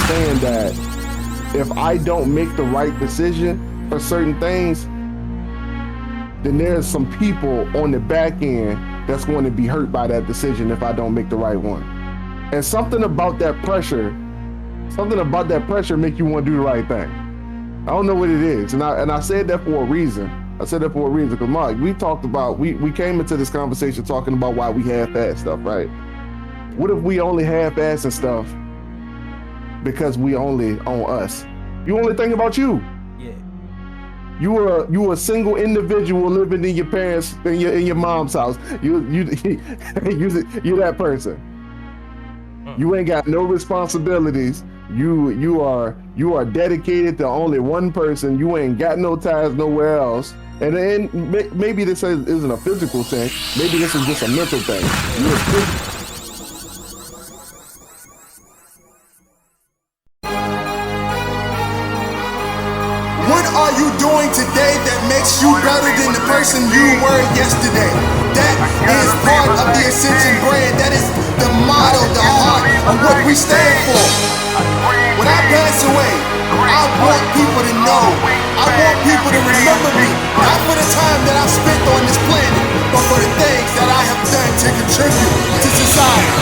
understand that if I don't make the right decision for certain things, then there's some people on the back end that's going to be hurt by that decision if I don't make the right one. And something about that pressure make you want to do the right thing. I don't know what it is. And I said that for a reason. I said that for a reason because Mark, we came into this conversation talking about why we half-ass stuff, right? What if we only half-assing stuff because we only on us? You only think about you. Yeah. You a single individual living in your parents in your mom's house. You that person. You ain't got no responsibilities. You are dedicated to only one person. You ain't got no ties nowhere else. And then maybe this isn't a physical thing. Maybe this is just a mental thing. What are you doing today that makes you better than the person you were yesterday? That is part of the Ascension brand. That is the motto, the heart of what we stand for. When I pass away, I want people to know. I want people to remember me. Not for the time that I've spent on this planet, but for the things that I have done to contribute to society.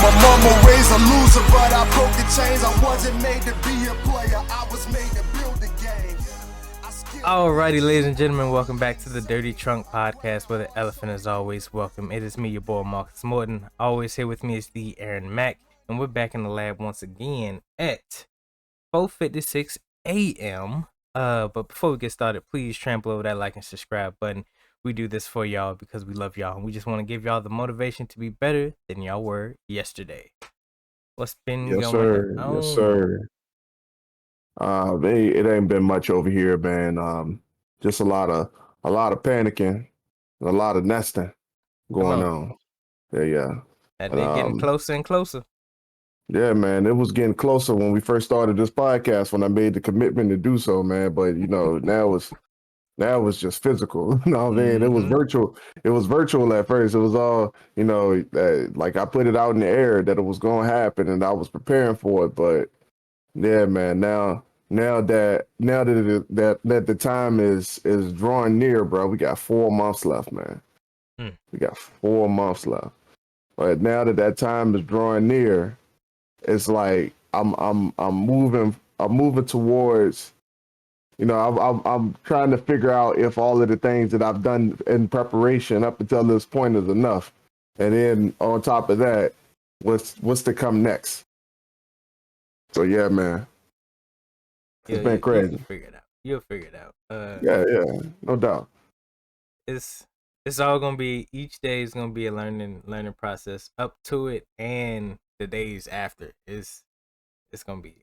My mama raised a loser, but I broke the chains. I wasn't made to be a player, I was made to build the game. Alrighty, ladies and gentlemen, welcome back to the Dirty Trunk Podcast, where the elephant is always welcome. It is me, your boy Marcus Morton. Always here with me is the Aaron Mack, and we're back in the lab once again at 4:56 a.m. But before we get started, please trample over that like and subscribe button. We do this for y'all because we love y'all, and we just want to give y'all the motivation to be better than y'all were yesterday. What's been going on? Yes, sir. It ain't been much over here, man. Just a lot of panicking, and a lot of nesting going on. Yeah. And they're getting closer and closer. Yeah, man. It was getting closer when we first started this podcast, when I made the commitment to do so, man. But now it's just physical. You know what I mean? It was virtual. It was virtual at first. It was all, like I put it out in the air that it was going to happen, and I was preparing for it. But yeah, man. Now that the time is drawing near, bro. We got 4 months left, man. We got 4 months left. But now that time is drawing near, it's like I'm moving towards. I'm trying to figure out if all of the things that I've done in preparation up until this point is enough, and then on top of that, what's to come next. So yeah, man, it's been crazy. You'll figure it out. Yeah, no doubt. It's all gonna be. Each day is gonna be a learning process up to it, and the days after. It's gonna be.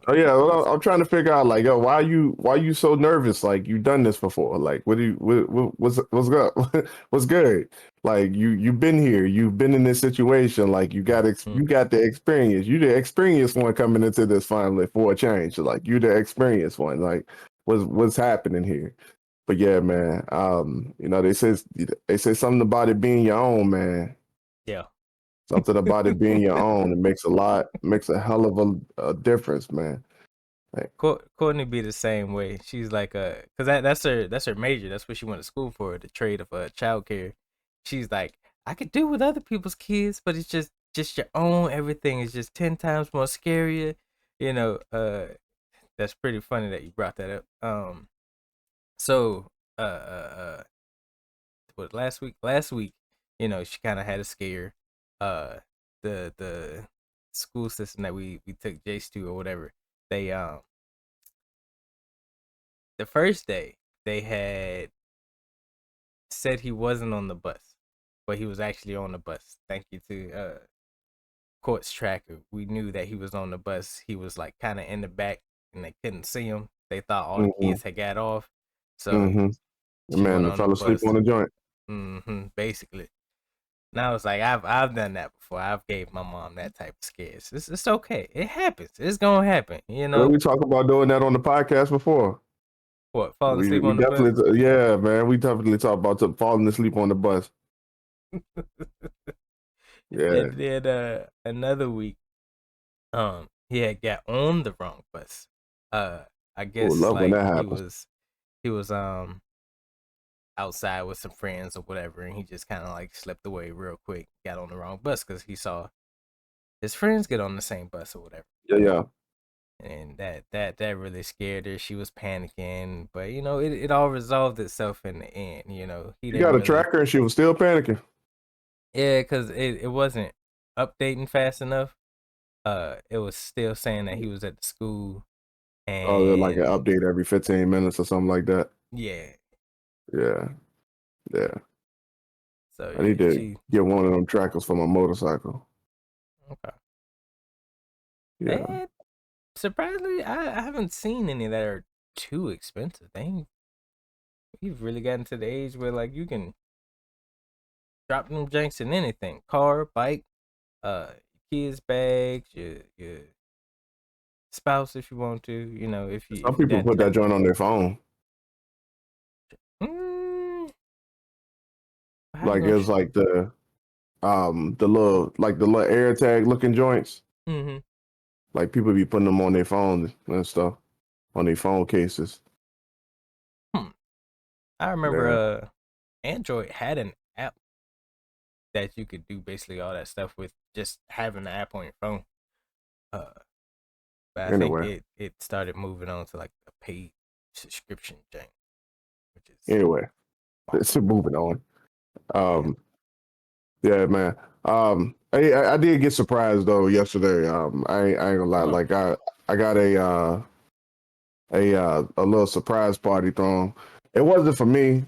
Oh yeah, well, I'm trying to figure out, like, yo, why you so nervous? Like, you've done this before. Like, what's good? What's good? Like, you've been here, you've been in this situation. Like, you got the experience. You the experienced one coming into this finally for a change. Like, you the experienced one. Like, what's happening here? But yeah, man. They say something about it being your own, man. Yeah. Something about it being your own. It makes a hell of a difference, man. Like, Courtney be the same way. She's like, cause that's her major. That's what she went to school for, the trade of childcare. She's like, I could do with other people's kids, but it's just your own. Everything is just 10 times more scarier. That's pretty funny that you brought that up. So, what last week, she kind of had a scare. The school system that we took Jace to or whatever, they the first day they had said he wasn't on the bus, but he was actually on the bus. Thank you to Court's tracker. We knew that he was on the bus. He was like kind of in the back, and they couldn't see him. They thought all the kids had got off, so the man fell asleep on the joint. Basically. Now it's like I've done that before. I've gave my mom that type of scares. It's okay. It happens. It's gonna happen. We talk about doing that on the podcast before. What, falling asleep on the bus? Yeah, man. We definitely talk about falling asleep on the bus. Yeah. And then another week, He had got on the wrong bus. I Oh, guess love when like that he happens. was outside with some friends or whatever, and he just kind of like slipped away real quick, got on the wrong bus because he saw his friends get on the same bus or whatever. Yeah, yeah. And that really scared her. She was panicking, but it all resolved itself in the end. He She didn't got a really, tracker and she was still panicking. yeah, because it wasn't updating fast enough. It was still saying that he was at the school, Oh, they're like an and update every 15 minutes or something like that. yeah, Yeah, yeah. so I need yeah, to she get one of them trackers for my motorcycle. okay. Yeah. And surprisingly, I haven't seen any that are too expensive. We've really gotten to the age where like you can drop them janks in anything, car, bike, uh, kids' bags, your spouse if you want to. Some If you people that put that type of joint on their phone. mm, how you Like gonna it's like the little air tag looking joints. mm-hmm. Like people be putting them on their phones and stuff, on their phone cases. I remember Yeah. Android had an app that you could do basically all that stuff with just having the app on your phone. Uh, but I think Anyway. it started moving on to like a paid subscription jank, which is Anyway. wow. It's moving on. Yeah. Yeah, man. I did get surprised though yesterday. I ain't gonna lie. Oh. Like I got a little surprise party thrown. It wasn't for me.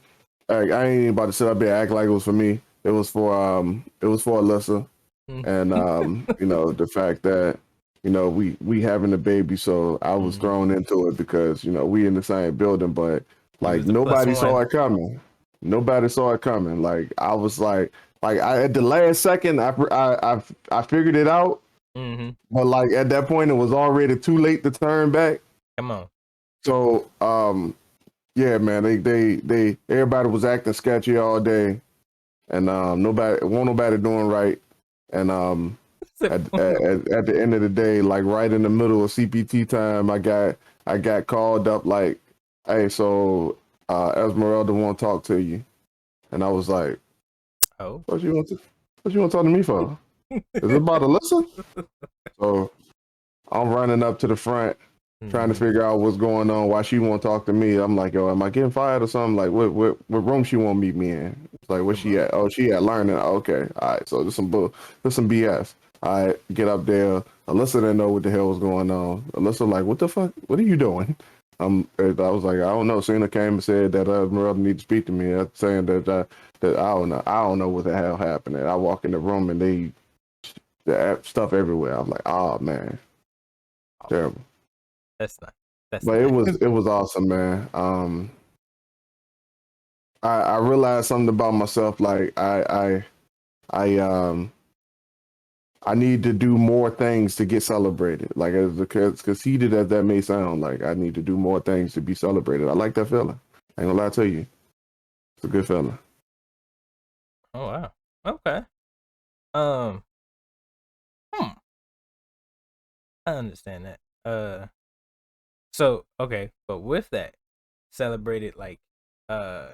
I ain't about to sit up there and act like it was for me. It was for Alyssa, Mm. and the fact that we having a baby, so I was Mhm. thrown into it because we in the same building, but You like was the plus nobody saw one. it coming. Nobody saw it coming. Like I was like I at the last second I figured it out, Mm-hmm. but like at that point it was already too late to turn back. Come on. So yeah, man, they everybody was acting sketchy all day, and nobody doing right, and at the end of the day, like right in the middle of CPT time, I got called up like, hey, so Esmeralda want to talk to you, and I was like, Oh. what you want to talk to me for? Is it about Alyssa? So I'm running up to the front, trying to Mm-hmm. figure out what's going on, why she won't talk to me. I'm like, yo, am I getting fired or something? Like, what room she won't meet me in? It's like, where Come she on. at? Oh, she at learning. Okay, all right. So there's some BS. All right, get up there. Alyssa didn't know what the hell was going on. Alyssa like, what the fuck? What are you doing? I was like, I don't know. Cena came and said that Esmeralda need to speak to me. Saying that I don't know what the hell happened. And I walk in the room and the stuff everywhere. I was like, oh man, Oh, terrible. that's not. That's But it not. was it was awesome, man. I realized something about myself. Like I need to do more things to get celebrated. Like as conceited as that may sound, like I need to do more things to be celebrated. I like that feeling. I ain't gonna lie to you. It's a good feeling. Oh wow. Okay. Um. Hmm. I understand that. So okay, but with that, celebrated like uh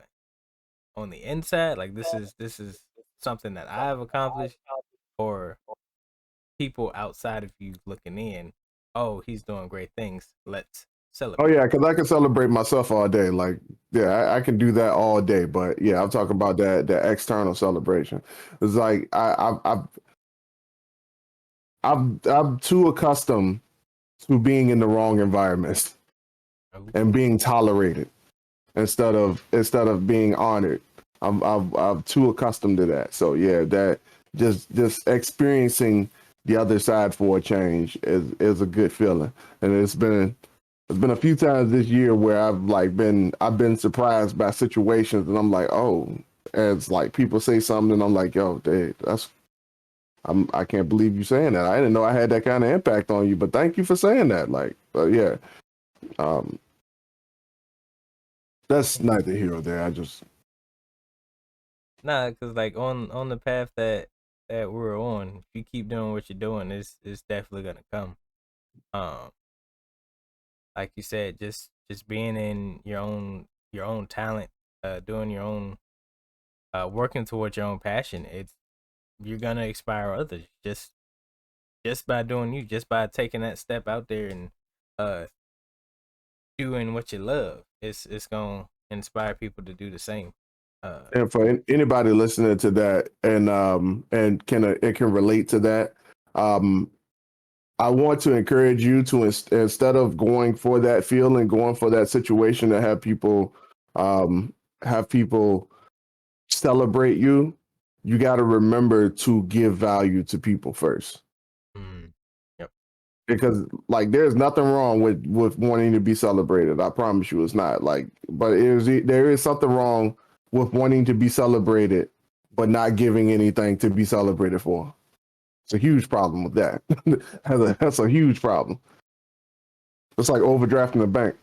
on the inside, like this is something that I've accomplished, or people outside of you looking in. Oh, he's doing great things. Let's Oh celebrate. yeah, because I can celebrate myself all day. Like yeah, I can do that all day. But yeah, I'm talking about that external celebration. It's like I'm too accustomed to being in the wrong environments Oh, and being tolerated instead of being honored. I'm too accustomed to that. So yeah, that just experiencing the other side for a change is a good feeling. And it's been a few times this year where I've been surprised by situations and I'm like, oh, and it's like people say something and I'm like, yo, I can't believe you saying that. I didn't know I had that kind of impact on you, but thank you for saying that. Like, but yeah, um, that's neither here or there. I just nah, cause like on the path that we're on, if you keep doing what you're doing, it's definitely gonna come. Um, like you said, just being in your own talent, doing your own, working towards your own passion. It's you're gonna inspire others just by doing you, just by taking that step out there and uh doing what you love. It's gonna inspire people to do the same. And for anybody listening to that and can it can relate to that, um, I want to encourage you to instead of going for that feeling, going for that situation to um, have people celebrate you. You got to remember to give value to people first, mm, yep. because like there's nothing wrong with wanting to be celebrated. I promise you, it's not like, but there is something wrong with wanting to be celebrated, but not giving anything to be celebrated for. It's a huge problem with that. That's a huge problem. It's like overdrafting the bank.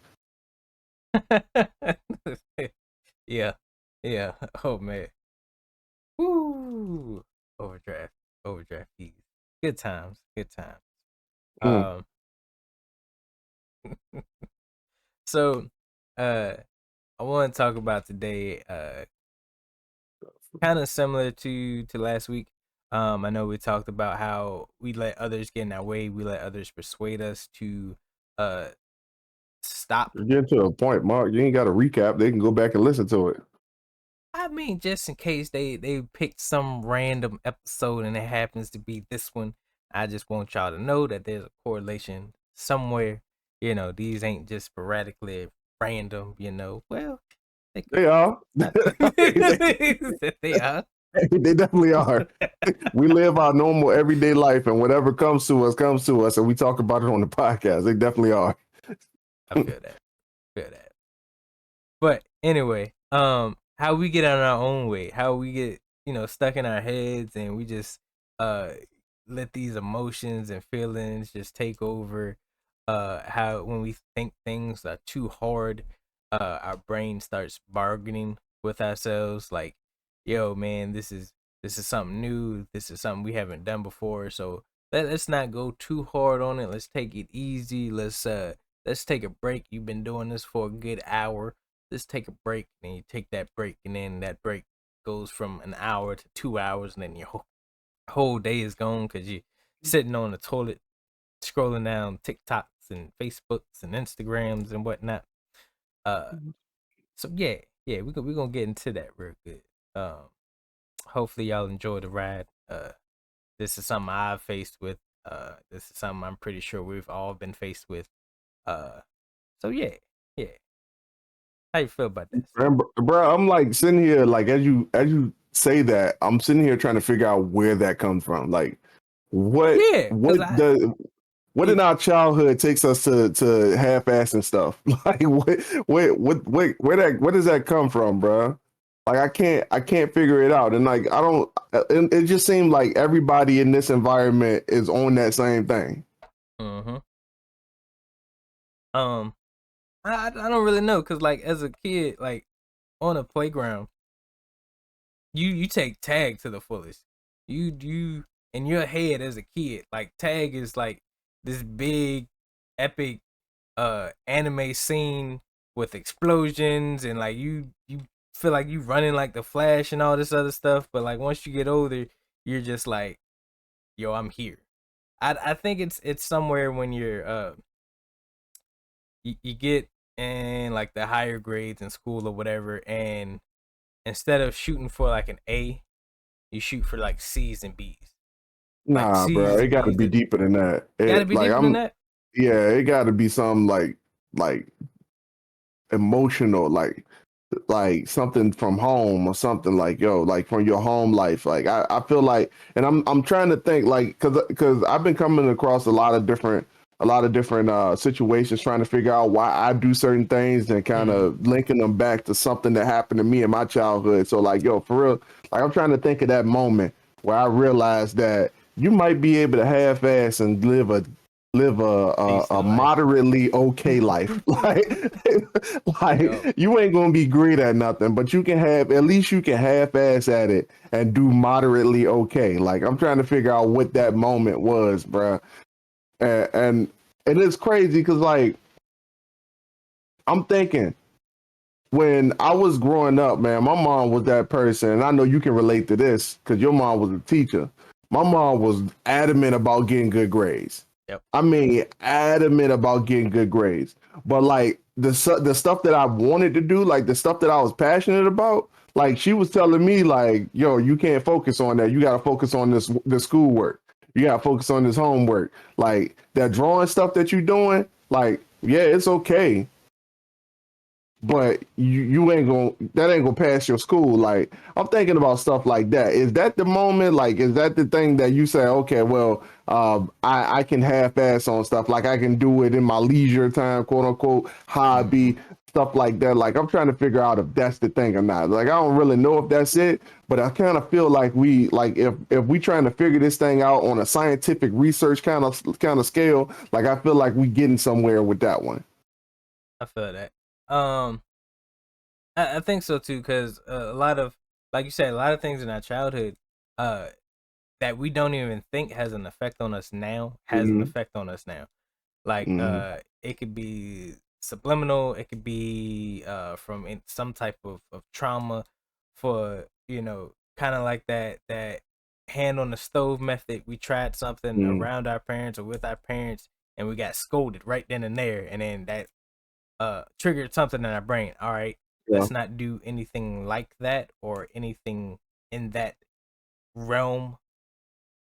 Yeah, yeah. Oh man. Woo! Overdraft, overdraft fees. Good times, good times. Mm. Um, so, uh, I want to talk about today. Kind of similar to last week. I know we talked about how we let others get in our way. We let others persuade us to uh stop. You're getting to a point, Mark. You ain't got to recap. They can go back and listen to it. I mean, just in case they picked some random episode and it happens to be this one, I just want y'all to know that there's a correlation somewhere. You know, these ain't just sporadically random. You know, well, they could. They are. They are. They definitely are. We live our normal everyday life, and whatever comes to us, and we talk about it on the podcast. They definitely are. I feel that. Feel that. But anyway, how we get on our own way, how we get, stuck in our heads and we just uh let these emotions and feelings just take over. How when we think things are too hard, our brain starts bargaining with ourselves like, yo man, this is something new, this is something we haven't done before, so let's not go too hard on it. Let's take it easy. Let's take a break. You've been doing this for a good hour. Let's take a break. And you take that break, and then that break goes from an hour to 2 hours, and then your whole day is gone because you're sitting on the toilet scrolling down TikToks and Facebooks and Instagrams and whatnot. Uh, so yeah, we're gonna get into that real good. Um, hopefully y'all enjoy the ride. This is something I've faced with. This is something I'm pretty sure we've all been faced with. Uh, so yeah. How you feel about this? Bro, I'm like sitting here, like as you say that, I'm sitting here trying to figure out where that comes from. Like, what Yeah, because what the what in our childhood takes us to half-assing stuff? Like, where does that come from, bro? Like, I can't figure it out, and like I don't. It just seemed like everybody in this environment is on that same thing. mm-hmm. um, I don't really know because like as a kid, like on a playground, you take tag to the fullest. You in your head as a kid, like tag is like this big epic anime scene with explosions and like you feel like you running like the Flash and all this other stuff, but like once you get older, you're just like, yo, I'm here. I think it's somewhere when you're you get in like the higher grades in school or whatever, and instead of shooting for like an A, you shoot for like C's and B's. Like Nah, bro, C's it and got to B's be that deeper than that. gotta It be like deeper than that. yeah, it got to be something like emotional, like something from home or something like like from your home life. Like I feel like, and I'm trying to think like because I've been coming across a lot of different situations trying to figure out why I do certain things and kind of linking them back to something that happened to me in my childhood. So like for real, like I'm trying to think of that moment where I realized that you might be able to half-ass and live a Decent life. moderately okay life. Yo. You ain't gonna be great at nothing, but you can at least you can half-ass at it and do moderately okay. Like I'm trying to figure out what that moment was, bruh. And And it's crazy because, like, I'm thinking when I was growing up, man, my mom was that person, and I know you can relate to this because your mom was a teacher. My mom was adamant about getting good grades. Yep. I mean, adamant about getting good grades. But like the stuff that I wanted to do, like the stuff that I was passionate about, like she was telling me, like, yo, you can't focus on that. You got to focus on this schoolwork. You got to focus on this homework. Like that drawing stuff that you're doing, like, yeah, it's okay, but you ain't gonna pass your school. Like I'm thinking about stuff like that. Is that the moment? Like, is that the thing that you say, okay, well, I can half-ass on stuff. Like I can do it in my leisure time, quote unquote, hobby, stuff like that. Like I'm trying to figure out if that's the thing or not. Like I don't really know if that's it, but I kind of feel like if we trying to figure this thing out on a scientific research kind of scale, like I feel like we getting somewhere with that one. I feel that. I think so too, because a lot of, like you said, a lot of things in our childhood, uh, that we don't even think has an effect on us now, has an Mm-hmm. effect on us now. Like, Mm-hmm. it could be subliminal, it could be from some type of trauma, for kind of like that hand on the stove method. We tried something Mm-hmm. around our parents or with our parents, and we got scolded right then and there, and then that triggered something in our brain. All right, Yeah. let's not do anything like that or anything in that realm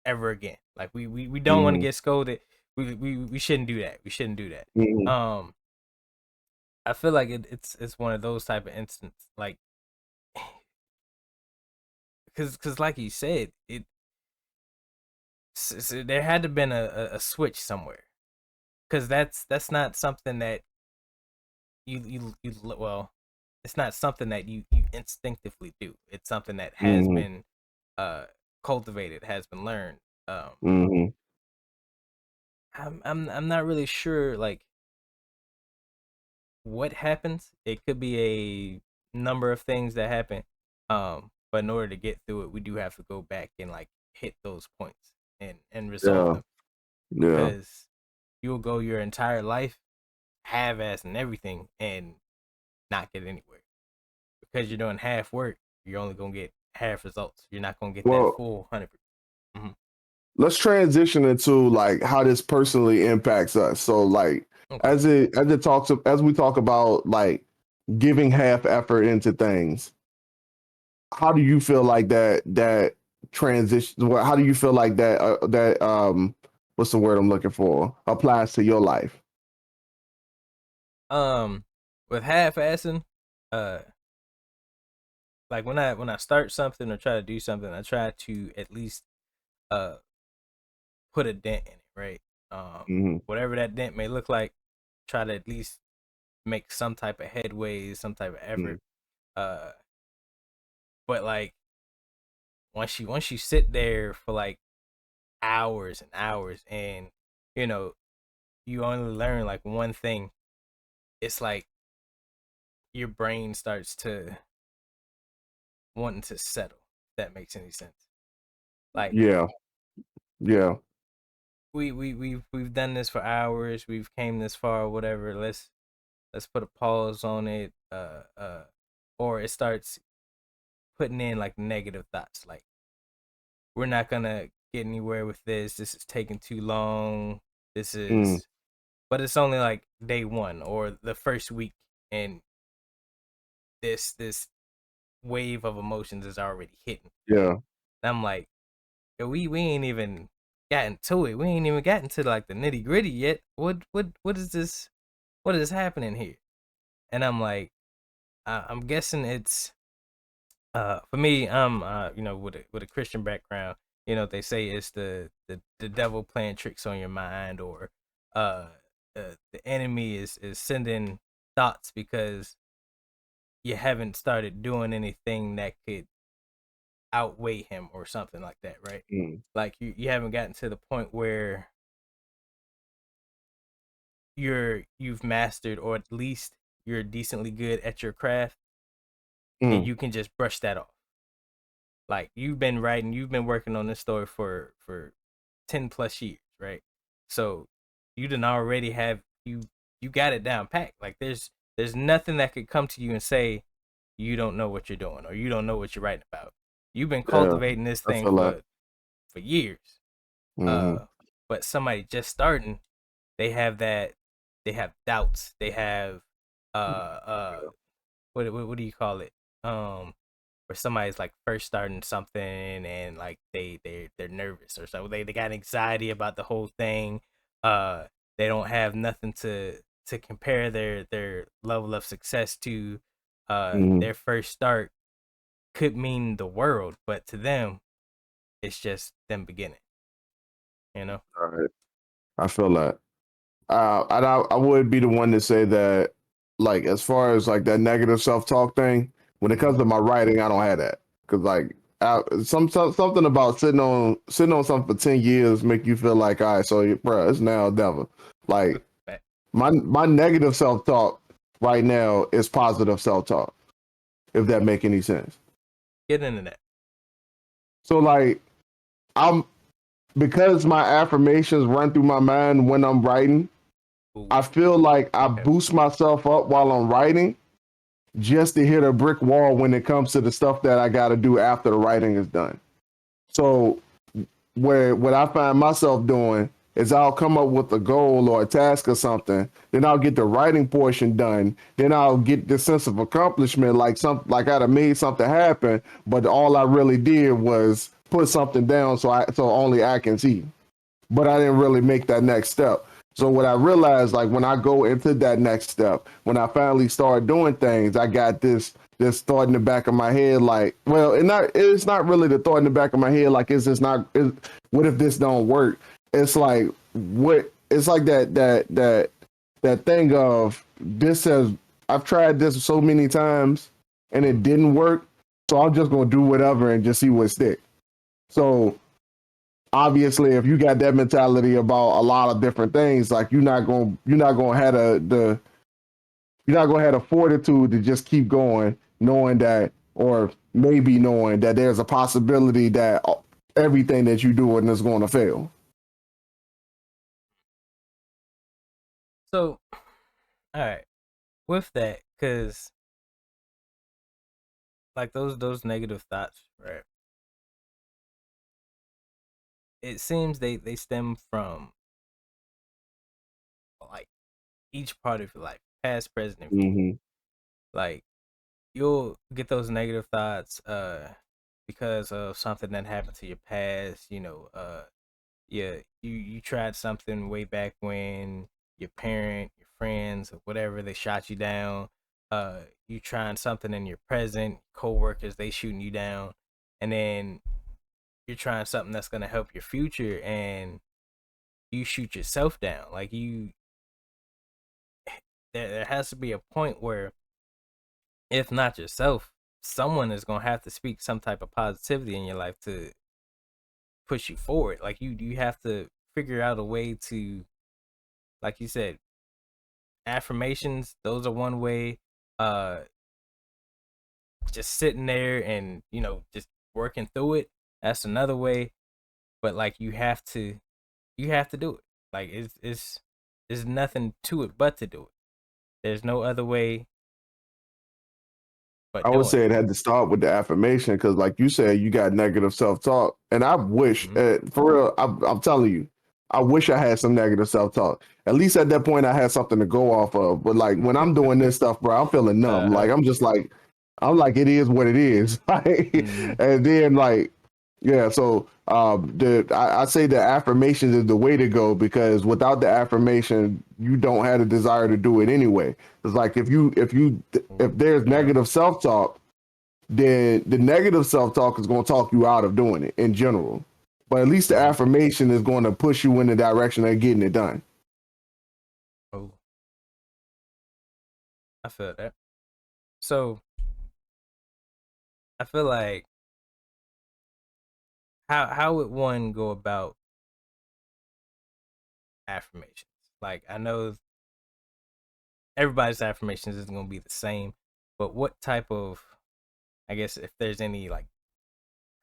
ever again. Like we don't want to Mm-hmm. get scolded. We shouldn't do that. We shouldn't do that. Mm-hmm. I feel like it's one of those type of instances, like, because like you said, there had to been a switch somewhere, because that's not something that well, it's not something that you instinctively do. It's something that has Mm-hmm. been uh cultivated, has been learned. Um, Mm-hmm. I'm not really sure, like, what happens. It could be a number of things that happen. But in order to get through it, we do have to go back and, like, hit those points and resolve Yeah. them, Yeah. because you'll go your entire life half-ass and everything and not get anywhere, because you're doing half work. You're only gonna get half results. You're not gonna get that Well, full 100%. Mm-hmm. let's transition into like how this personally impacts us. So like Okay. as we talk about like giving half effort into things, how do you feel like that transition how do you feel like that what's the word I'm looking for applies to your life? Um, with half-assing, uh, like when I start something or try to do something, I try to at least uh put a dent in it, right? Mm-hmm. Whatever that dent may look like, try to at least make some type of headway, some type of Mm-hmm. effort. Uh, but like, once you sit there for like hours and hours, and you know you only learn like one thing, it's like your brain starts to wanting to settle. If that makes any sense. Like, Yeah. Yeah. we've done this for hours. We've came this far, whatever. Let's put a pause on it. Or it starts putting in like negative thoughts, like, we're not gonna get anywhere with this. This is taking too long. This Mm. is, but it's only like day one or the first week, and this wave of emotions is already hitting. Yeah. And I'm like, yo, we ain't even gotten to it. We ain't even gotten to like the nitty gritty yet. What is this? What is happening here? And I'm like, I'm guessing it's for me. With a Christian background, they say it's the devil playing tricks on your mind, or uh, the enemy is sending thoughts because you haven't started doing anything that could outweigh him or something like that, right? Mm. Like, you haven't gotten to the point where you've mastered, or at least you're decently good at your craft, and Mm. you can just brush that off. Like, you've been working on this story for 10 plus years, right? So you didn't already have you got it down packed. Like there's nothing that could come to you and say you don't know what you're doing or you don't know what you're writing about. You've been Yeah, cultivating this I thing feel like. for years. Mm-hmm. But somebody just starting, they have that they have doubts. They have what do you call it? Where somebody's like first starting something and like they're nervous or so they got anxiety about the whole thing. Uh they don't have nothing to compare their level of success to. Mm-hmm. Their first start could mean the world, but to them it's just them beginning, you know? All right. I feel that. And I would be the one to say that, like, as far as like that negative self talk thing, when it comes to my writing, I don't have that because like something about sitting on something for 10 years make you feel like, all right, so bro, it's now or never. Like my negative self talk right now is positive self talk. If that make any sense. Get into that. So like I'm because my affirmations run through my mind when I'm writing. Ooh, I feel like I okay. boost myself up while I'm writing just to hit a brick wall when it comes to the stuff that I got to do after the writing is done. So where what I find myself doing is I'll come up with a goal or a task or something, then I'll get the writing portion done, then I'll get the sense of accomplishment, like I'd have made something happen, but all I really did was put something down so only I can see. But I didn't really make that next step. So what I realized, like when I go into that next step, when I finally start doing things, I got this thought in the back of my head, like, well, it's not really the thought in the back of my head, like, what if this don't work? It's like it's like that thing of this says I've tried this so many times and it didn't work, so I'm just gonna do whatever and just see what sticks. So obviously if you got that mentality about a lot of different things, like you're not gonna have the fortitude to just keep going knowing that, or maybe knowing that there's a possibility that everything that you do is going to fail. So, all right, with that, because like those negative thoughts, right? It seems they stem from like each part of your life, past, present, and future. Mm-hmm. Like you'll get those negative thoughts, because of something that happened to your past. Yeah, you tried something way back when your parent, your friends, or whatever, they shot you down. You trying something in your present, coworkers, they shooting you down, and then you're trying something that's gonna help your future, and you shoot yourself down. Like there has to be a point where, if not yourself, someone is gonna have to speak some type of positivity in your life to push you forward. Like you have to figure out a way to, like you said, affirmations, those are one way. uh just sitting there and just working through it, that's another way. But like you have to do it. Like it's there's nothing to it but to do it. There's no other way I but would doing say it had to start with the affirmation because, like you said, you got negative self talk, and I wish, it. for real, I'm telling you, I wish I had some negative self talk. At least at that point, I had something to go off of. But like when I'm doing this stuff, bro, I'm feeling numb. Uh-huh. Like I'm like it is what it is. Like, Mhm. and then like yeah, so I say the affirmations is the way to go because without the affirmation, you don't have the desire to do it anyway. It's like if there's Yeah. negative self talk, then the negative self talk is going to talk you out of doing it in general. But at least the Mhm. affirmation is going to push you in the direction of getting it done. Oh, I feel that. So I feel like, how would one go about affirmations? Like I know everybody's affirmations isn't gonna be the same, but what type of, I guess, if there's any like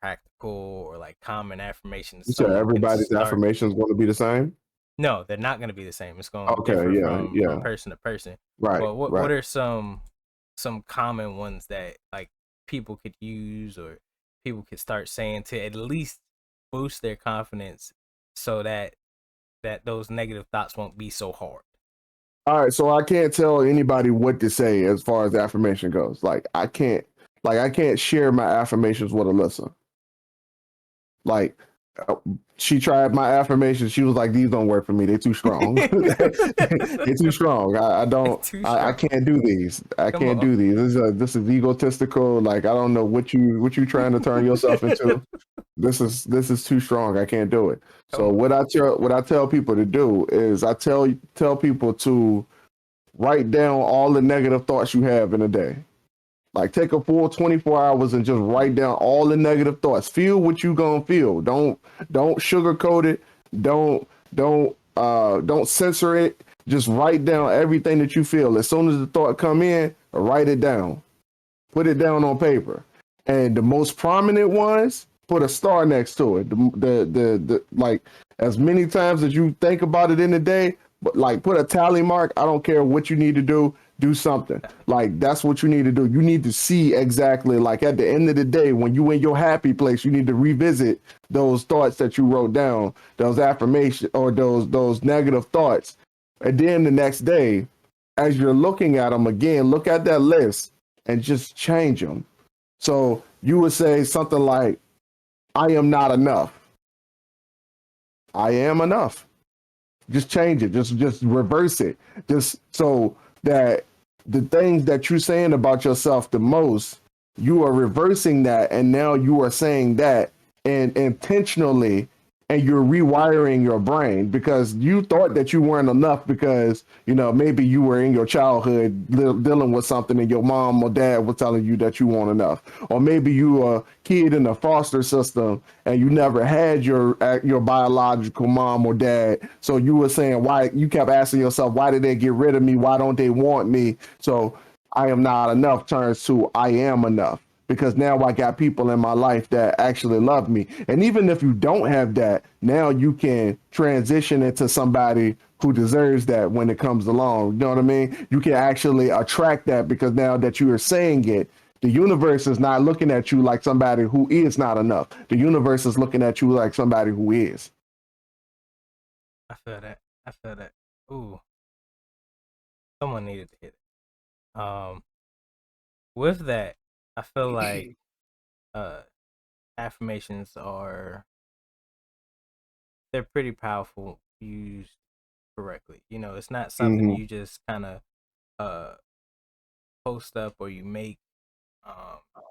practical or like common affirmations You said someone can everybody's start. affirmation is going to be the same. No, they're not going to be the same. It's going to Okay, differ yeah, from yeah, person to person. right, But what right. are some common ones that like people could use or people could start saying to at least boost their confidence so that those negative thoughts won't be so hard? All right, so I can't tell anybody what to say as far as affirmation goes. I can't share my affirmations with Alyssa. Like, uh, she tried my affirmations. She was like, "These don't work for me. They're too strong. They're too strong. I don't. Too I strong. can't do these. I Come can't on. do these. This is egotistical. Like, I don't know what you trying to turn yourself into. This is too strong. I can't do it. So Come on. what I tell people to do is I tell people to write down all the negative thoughts you have in a day. Like take a full 24 hours and just write down all the negative thoughts. Feel what you gonna feel. Don't sugarcoat it. Don't censor it. Just write down everything that you feel. As soon as the thought come in, write it down. Put it down on paper. And the most prominent ones, put a star next to it. The like as many times as you think about it in a day, but like put a tally mark. I don't care what you need to do something. Like that's what you need to do. You need to see exactly like at the end of the day when you in your happy place, you need to revisit those thoughts that you wrote down, those affirmations or those negative thoughts. And then the next day, as you're looking at them again, look at that list and just change them. So you would say something like, I am not enough. I am enough. Just change it. Just reverse it. Just so that the things that you're saying about yourself the most, you are reversing that and now you are saying that and intentionally and you're rewiring your brain because you thought that you weren't enough because maybe you were in your childhood dealing with something and your mom or dad was telling you that you weren't enough, or maybe you were a kid in the foster system and you never had your biological mom or dad, so you were saying why you kept asking yourself why did they get rid of me, why don't they want me, so I am not enough turns to I am enough because now I got people in my life that actually love me. And even if you don't have that, now you can transition into somebody who deserves that when it comes along. You know what I mean? You can actually attract that because now that you are saying it, the universe is not looking at you like somebody who is not enough. The universe is looking at you like somebody who is. I feel that. I feel that. Ooh, someone needed to hit it. With that, I feel like uh affirmations they're pretty powerful used correctly. It's not something Mm-hmm. you just kind of uh post up or you make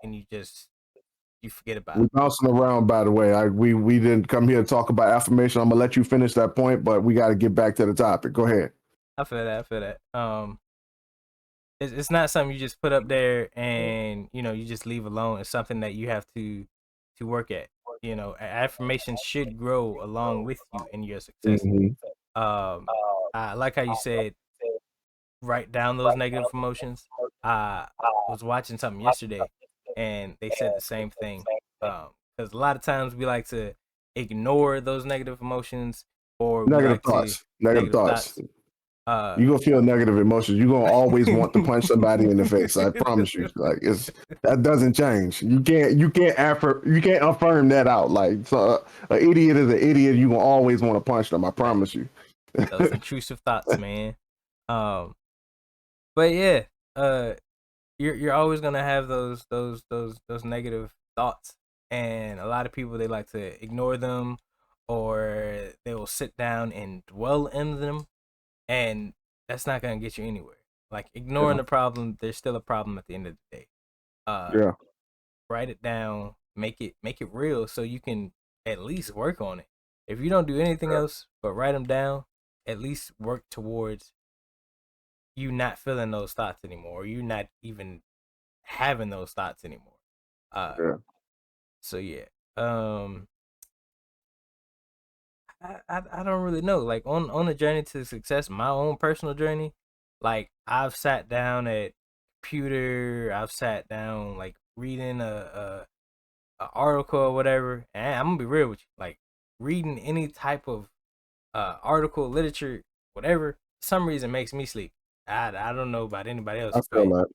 and you forget about We're it. bouncing around, by the way. We didn't come here to talk about affirmation. I'm gonna let you finish that point, but we got to get back to the topic. Go ahead. I feel that. I feel that. It's not something you just put up there and you just leave alone. It's something that you have to work at. Affirmation should grow along with you in your success. Mm-hmm. Um, I like how you said write down those negative emotions. I was watching something yesterday, and they said the same thing. Because a lot of times we like to ignore those negative emotions, or we Negative like to thoughts. Negative negative thoughts. thoughts. Uh, You're gonna feel negative emotions. You're gonna always want to punch somebody in the face. I promise you. Like that doesn't change. You can't affirm that out. Like so, an idiot is an idiot. You gonna always want to punch them. I right, promise you. those intrusive thoughts, man. Um, but yeah, uh, you're always gonna have those negative thoughts, and a lot of people they like to ignore them, or they will sit down and dwell in them, and that's not gonna get you anywhere. Like ignoring Yeah. the problem, there's still a problem at the end of the day. Uh, Yeah. write it down, make it real, so you can at least work on it. If you don't do anything else but write them down, at least work towards you not feeling those thoughts anymore, or you not even having those thoughts anymore. Uh, Yeah. so yeah. Um, I don't really know. Like on the journey to success, my own personal journey, like I've sat down at computer, I've sat down like reading a article or whatever, and I'm gonna be real with you, like reading any type of article, literature, whatever, for some reason makes me sleep. I don't know about anybody else, I feel but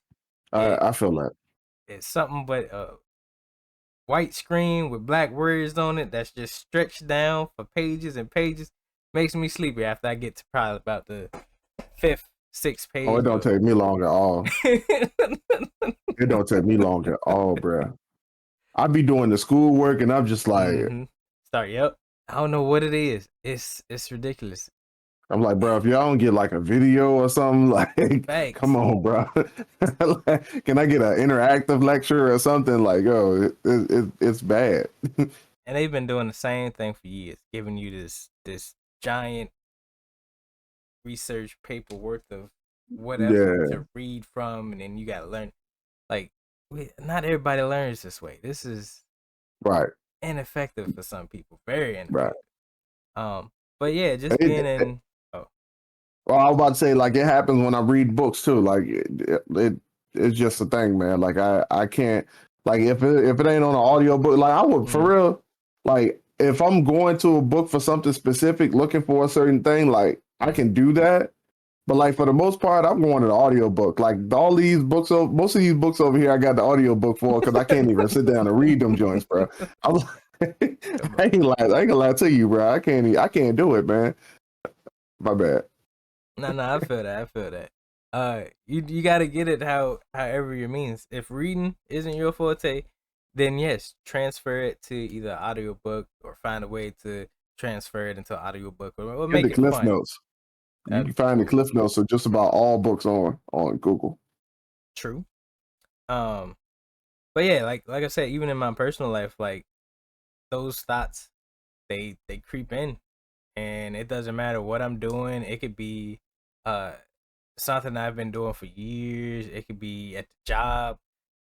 that. I feel that. it's something but white screen with black words on it that's just stretched down for pages and pages makes me sleepy after I get to probably about the fifth, sixth page. Oh, it don't take me long at all. It don't take me long at all, bro. I be doing the schoolwork and I'm just like, Start. Yep. I don't know what it is. It's ridiculous. I'm like, bro, if y'all don't get like a video or something, like, Facts. come on, bro. Can I get an interactive lecture or something? Like, yo, it's bad. And they've been doing the same thing for years, giving you this giant research paper worth of whatever to read from, and then you gotta learn. Like, not everybody learns this way. This is right ineffective for some people, very ineffective. Right. But yeah, just being in. Well, I was about to say, like, it happens when I read books too. Like, it's just a thing, man. Like, I can't, like, if it ain't on an audio book, like, I would for real, like, if I'm going to a book for something specific, looking for a certain thing, like, I can do that. But like for the most part, I'm going to the audio book. Like all these books, most of these books over here, I got the audio book for because I can't even sit down and read them joints, bro. I ain't gonna lie to you, bro. I can't do it, man. My bad. No, I feel that. You gotta get it however your means. If reading isn't your forte, then yes, transfer it to either audiobook or find a way to transfer it into an audiobook or make the Cliff fun. Notes. You can find the Cliff Notes of just about all books on Google. True. But yeah, like I said, even in my personal life, like those thoughts, they creep in, and it doesn't matter what I'm doing. It could be something I've been doing for years. It could be at the job.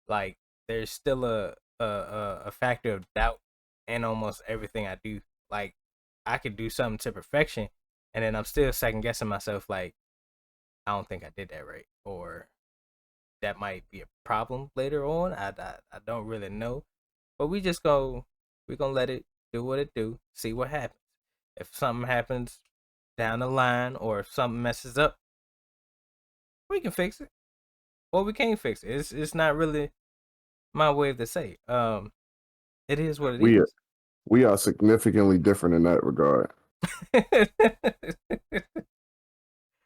Like there's still a factor of doubt in almost everything I do. Like I could do something to perfection, and then I'm still second guessing myself. Like I don't think I did that right, or that might be a problem later on. I don't really know, but we're gonna let it do what it do. See what happens. If something happens down the line, or if something messes up, we can fix it, or we can't fix it. It's not really my way to say. It is what it is. We are significantly different in that regard.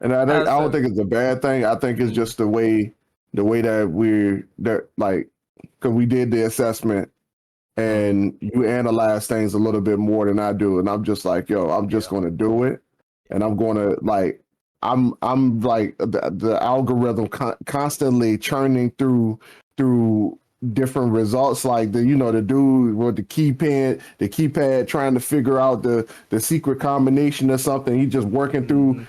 And I don't think it's a bad thing. I think it's just the way that like, because we did the assessment and you analyze things a little bit more than I do, and I'm just like, yo, I'm just going to do it, and I'm going to like, I'm like the algorithm constantly churning through different results, like the dude with the keypad trying to figure out the secret combination or something. He's just working through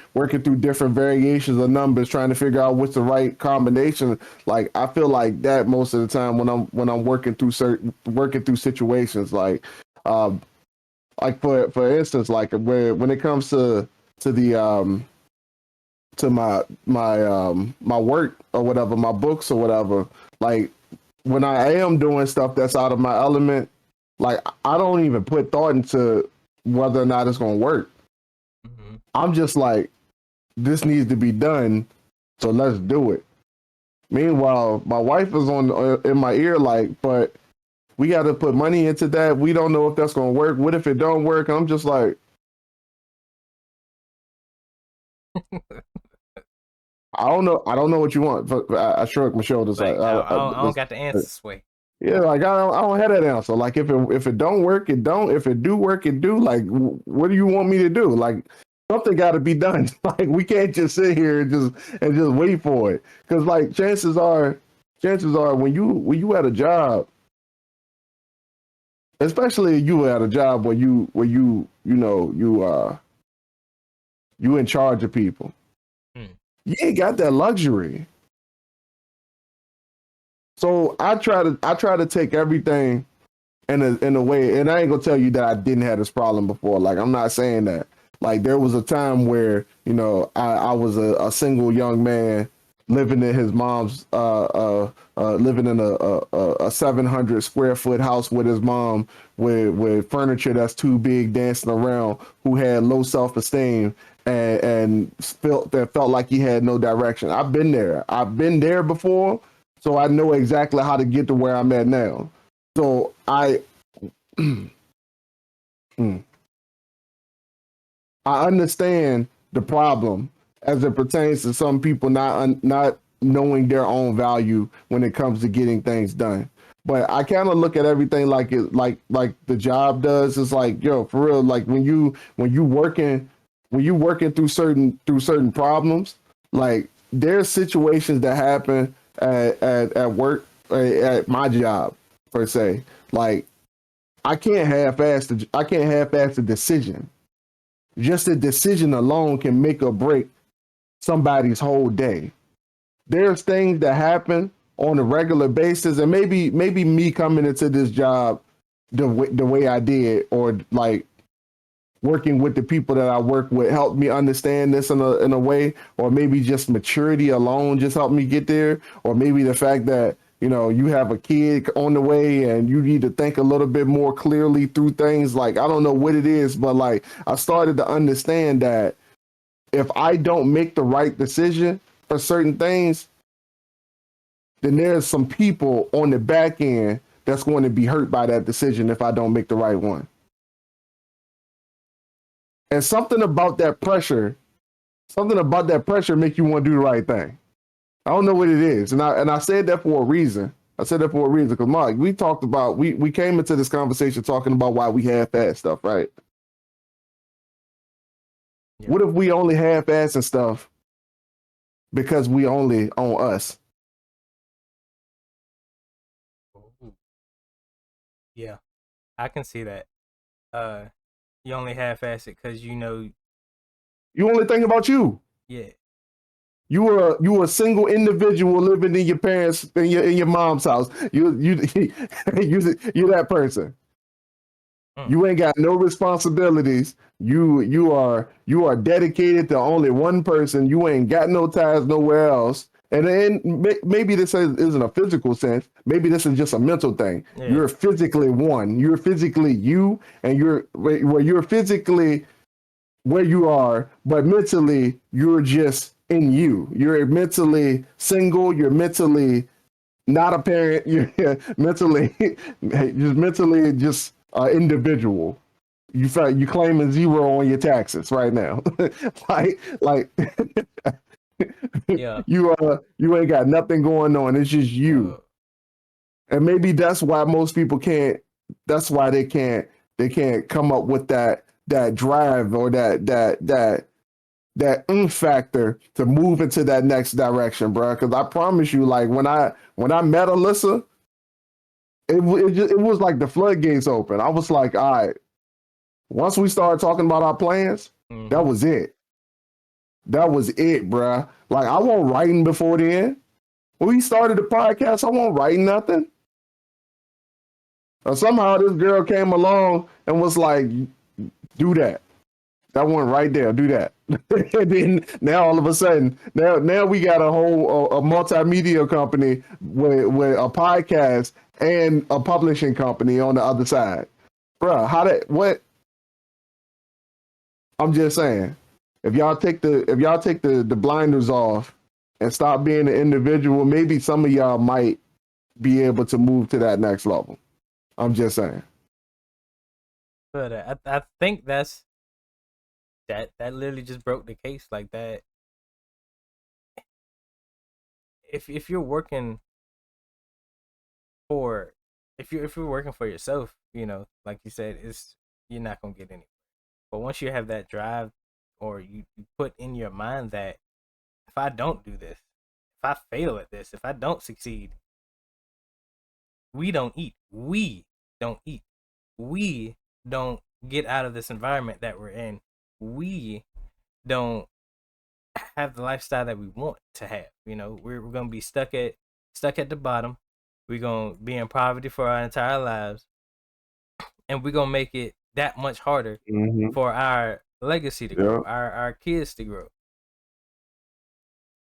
different variations of numbers, trying to figure out what's the right combination. Like I feel like that most of the time when I'm working through situations, like for instance, like when it comes to the to my work or whatever, my books or whatever, like when I am doing stuff that's out of my element, like I don't even put thought into whether or not it's going to work. Mm-hmm. I'm just like, this needs to be done, so let's do it. Meanwhile, my wife is in my ear like, but we got to put money into that. We don't know if that's going to work. What if it don't work? I'm just like, I don't know what you want. But I shrug my shoulders. Like, I don't got the answer, Sway. Yeah, like I don't have that answer. Like if it don't work, it don't. If it do work, it do. Like what do you want me to do? Like something got to be done. Like we can't just sit here and just wait for it. Because like chances are when you at a job, especially you at a job where you in charge of people. You ain't got that luxury. So I try to take everything in a way, and I ain't gonna tell you that I didn't have this problem before. Like I'm not saying that. Like there was a time where I was a single young man, living in his mom's living in a 700 square foot house with his mom with furniture that's too big dancing around, who had low self-esteem and felt like he had no direction. I've been there before, so I know exactly how to get to where I'm at now. So I I understand the problem as it pertains to some people not knowing their own value when it comes to getting things done. But I kind of look at everything like the job does. It's like, yo, for real, like when you working through certain problems, like there's situations that happen at work, at my job per se. Like I can't half-ass the decision. Just a decision alone can make or break somebody's whole day. There's things that happen on a regular basis, and maybe me coming into this job the way I did, or like working with the people that I work with, helped me understand this in a way, or maybe just maturity alone just helped me get there, or maybe the fact that you have a kid on the way and you need to think a little bit more clearly through things. Like, I don't know what it is, but like I started to understand that if I don't make the right decision for certain things, then there's some people on the back end that's going to be hurt by that decision if I don't make the right one. And something about that pressure make you want to do the right thing. I don't know what it is. And I said that for a reason. Because Mark, we talked about, we came into this conversation talking about why we half-ass stuff, right? Yeah. What if we only half-assing stuff because we only on us? Yeah, I can see that. You only half-ass it because you only think about you. Yeah. You were a single individual living in your parents in your mom's house. You're that person. You ain't got no responsibilities. You are dedicated to only one person. You ain't got no ties nowhere else. And then maybe this isn't a physical sense. Maybe this is just a mental thing. Yeah. You're physically one. You're physically you, and you're physically where you are, but mentally you're just in you. You're mentally single. You're mentally not a parent. You're mentally just individual. You claiming zero on your taxes right now. like yeah. You ain't got nothing going on. It's just you. And maybe that's why most people can't. That's why they can't come up with that drive or that factor to move into that next direction, bro. Because I promise you, like when I met Alyssa, it was like the floodgates open. I was like, all right. Once we started talking about our plans, that was it. That was it, bro. Like I wasn't writing before then. When we started the podcast, I wasn't writing nothing. And somehow this girl came along and was like, do that. That one right there, do that. And then now all of a sudden, now we got a whole a multimedia company with a podcast and a publishing company on the other side. Bruh, what? I'm just saying, if y'all take the blinders off and stop being an individual, maybe some of y'all might be able to move to that next level. I'm just saying. But I think that literally just broke the case like that. If you're working for if you're working for yourself, like you said, you're not gonna get anywhere. But once you have that drive, or you put in your mind that if I don't do this, if I fail at this, if I don't succeed, we don't eat. We don't eat. We don't get out of this environment that we're in. We don't have the lifestyle that we want to have. We're gonna be stuck at the bottom. We're gonna be in poverty for our entire lives, and we're gonna make it that much harder for our legacy to grow, our kids to grow.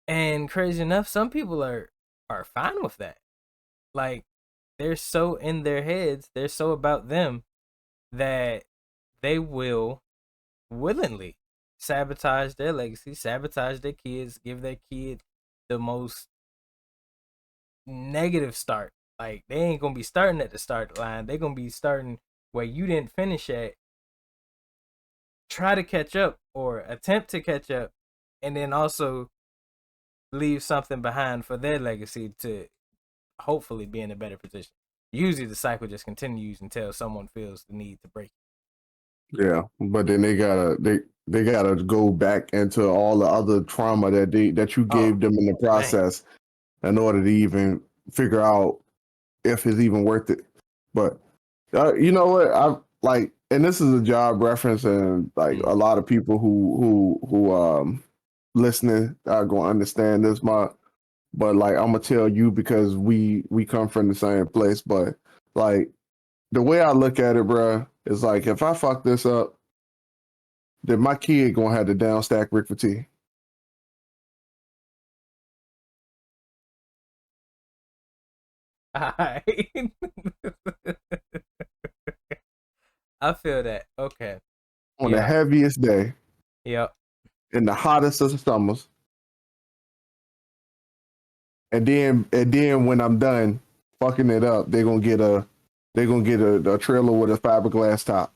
And crazy enough, some people are fine with that. Like, they're so in their heads, they're so about them that they will willingly sabotage their legacy, sabotage their kids, give their kid the most negative start. Like, they ain't gonna be starting at the start line. They're gonna be starting where you didn't finish at. Try to catch up or attempt to catch up, and then also leave something behind for their legacy to hopefully be in a better position. Usually the cycle just continues until someone feels the need to break. Yeah, but then they gotta go back into all the other trauma that you gave them in the process in order to even figure out if it's even worth it. But you know what? I like, and this is a job reference, and like a lot of people who listening are gonna understand this. But like I'm gonna tell you because we come from the same place. But like the way I look at it, bro, is like if I fuck this up, then my kid gonna have to downstack Rick for tea. Alright. I feel that. Okay. On the heaviest day. Yep. In the hottest of the summers. And then when I'm done fucking it up, they're gonna get a trailer with a fiberglass top.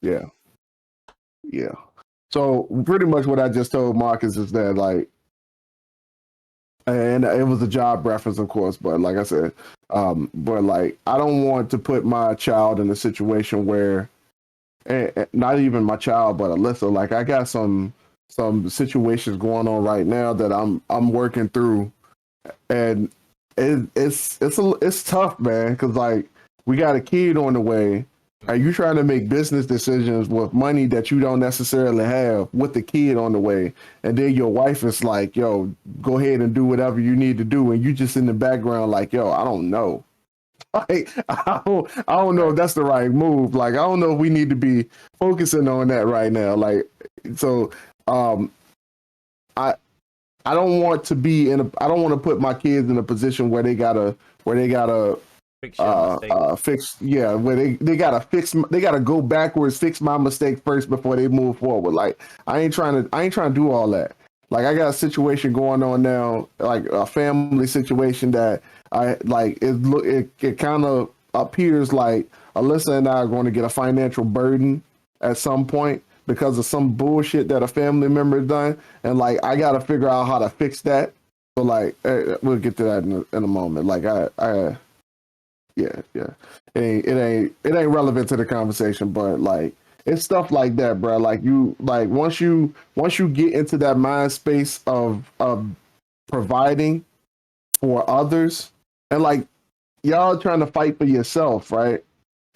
Yeah. Yeah. So pretty much what I just told Marcus is that like, and it was a job reference, of course, but like I said, but like I don't want to put my child in a situation where, not even my child, but Alyssa, like I got some situations going on right now that I'm working through, and it's tough, man, because like we got a kid on the way. Are you trying to make business decisions with money that you don't necessarily have with the kid on the way? And then your wife is like, yo, go ahead and do whatever you need to do. And you just in the background like, yo, I don't know. Like, I don't know if that's the right move. Like, I don't know if we need to be focusing on that right now. Like, so I don't want to be I don't want to put my kids in a position where they gotta fix where they gotta go backwards, fix my mistake first before they move forward. Like I ain't trying to do all that. Like I got a situation going on now, like a family situation that I like it kind of appears like Alyssa and I are going to get a financial burden at some point because of some bullshit that a family member done, and like I gotta figure out how to fix that. So like we'll get to that in a moment. Like yeah. It ain't relevant to the conversation, but like it's stuff like that, bro. Like you like once you get into that mind space of providing for others, and like y'all trying to fight for yourself, right?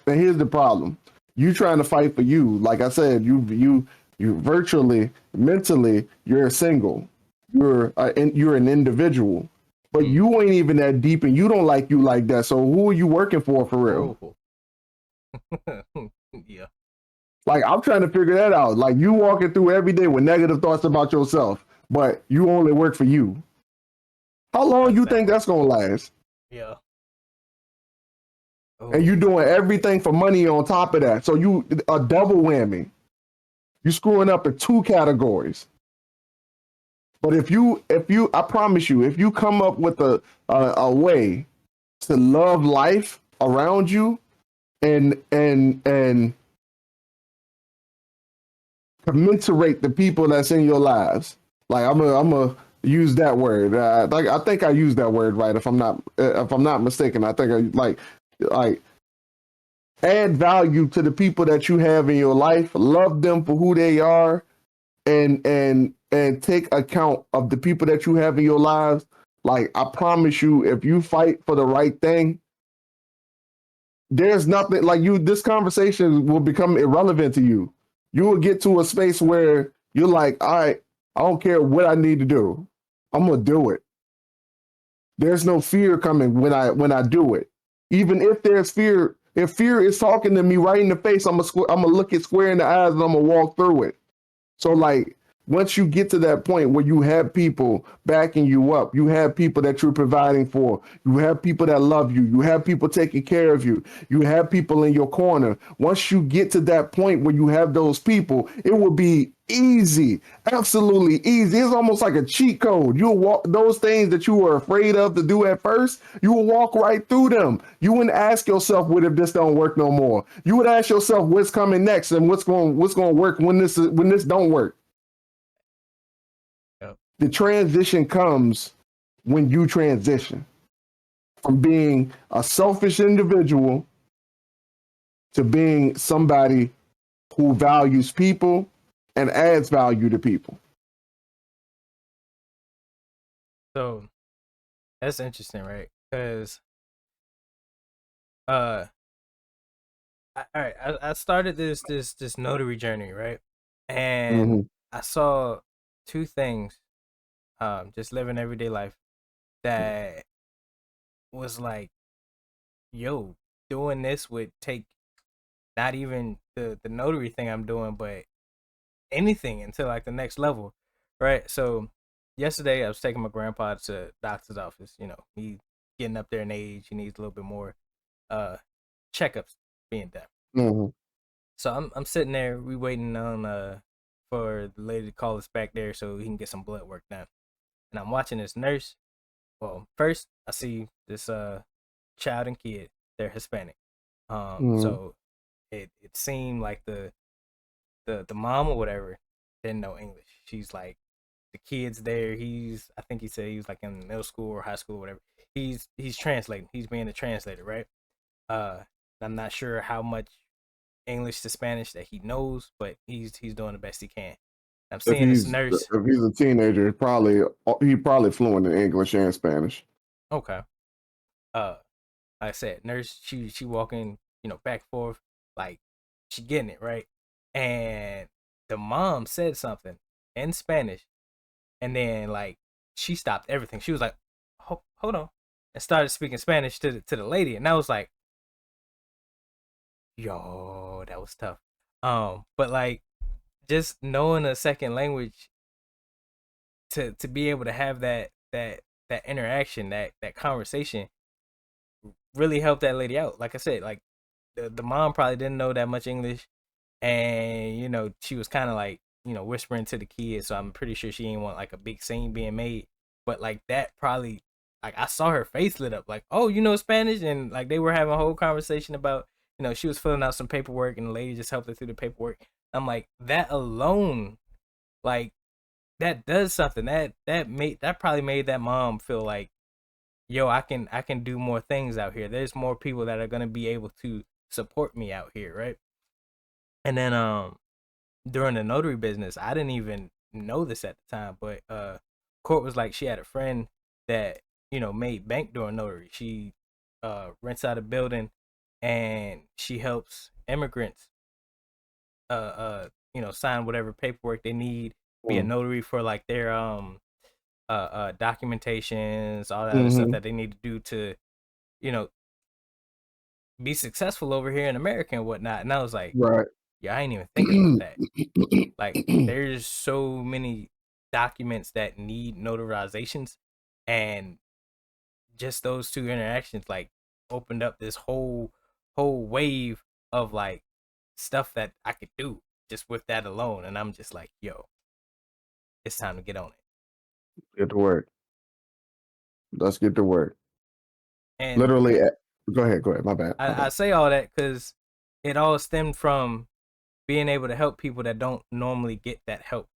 And here's the problem: you trying to fight for you. Like I said, you virtually, mentally, you're single. You're an individual. But you ain't even that deep, and you don't like you like that. So who are you working for real? Yeah. Like I'm trying to figure that out. Like you walking through every day with negative thoughts about yourself, but you only work for you. How long you think that's gonna last? Yeah. And you doing everything for money on top of that. So you a double whammy. You screwing up in two categories. But if you, I promise you, if you come up with a way to love life around you and commensurate the people that's in your lives, like I'm a use that word. Like I think I used that word right. If I'm not mistaken, I think I like add value to the people that you have in your life. Love them for who they are, and take account of the people that you have in your lives. Like I promise you, if you fight for the right thing, there's nothing like you. This conversation will become irrelevant to you. You will get to a space where you're like, all right, I don't care what I need to do. I'm gonna do it. There's no fear coming when I do it. Even if there's fear, if fear is talking to me right in the face, I'm gonna look it square in the eyes and I'm gonna walk through it. So like Once you get to that point where you have people backing you up, you have people that you're providing for, you have people that love you, you have people taking care of you, you have people in your corner. Once you get to that point where you have those people, it will be easy, absolutely easy. It's almost like a cheat code. You'll walk those things that you were afraid of to do at first, you will walk right through them. You wouldn't ask yourself, what if this don't work no more? You would ask yourself what's coming next and what's going to work when this don't work. The transition comes when you transition from being a selfish individual to being somebody who values people and adds value to people. So that's interesting, right? Because all right, I started this notary journey, right? And I saw two things, just living everyday life, that was like, yo, doing this would take not even the notary thing I'm doing, but anything into like the next level, right? So yesterday I was taking my grandpa to the doctor's office. You know, he getting up there in age, he needs a little bit more checkups being done. So I'm sitting there, we waiting on for the lady to call us back there so he can get some blood work done. And I'm watching this nurse. Well, first I see this child and kid, they're Hispanic. So it seemed like the mom or whatever didn't know English. She's like, the kid's there. I think he said he was like in middle school or high school or whatever. He's translating. He's being a translator, right? I'm not sure how much English to Spanish that he knows, but he's doing the best he can. I'm seeing this nurse. If he's a teenager, he probably fluent in English and Spanish. Okay. Like I said, nurse, she walking, back and forth, like she getting it right. And the mom said something in Spanish, and then like she stopped everything. She was like, "Hold on," and started speaking Spanish to the lady, and I was like, "Yo, that was tough." But like just knowing a second language to be able to have that interaction, that conversation, really helped that lady out. Like I said, like the mom probably didn't know that much English, and she was kind of like whispering to the kids, so I'm pretty sure she didn't want like a big scene being made. But like that probably, like I saw her face lit up, like, oh, you know Spanish, and like they were having a whole conversation about, she was filling out some paperwork and the lady just helped her through the paperwork. I'm like, that alone, like that does something. That probably made that mom feel like, yo, I can do more things out here. There's more people that are gonna be able to support me out here, right? And then during the notary business, I didn't even know this at the time, but Court was like, she had a friend that made bank doing notary. She rents out a building and she helps immigrants sign whatever paperwork they need, be a notary for like their documentations, all that other stuff that they need to do to be successful over here in America and whatnot. And I was like, right, yeah, I ain't even thinking about that. Like there's so many documents that need notarizations, and just those two interactions like opened up this whole wave of like stuff that I could do just with that alone. And I'm just like, yo, it's time to get on it. Get to work. Let's get to work. And literally, go ahead. My bad. I say all that because it all stemmed from being able to help people that don't normally get that help.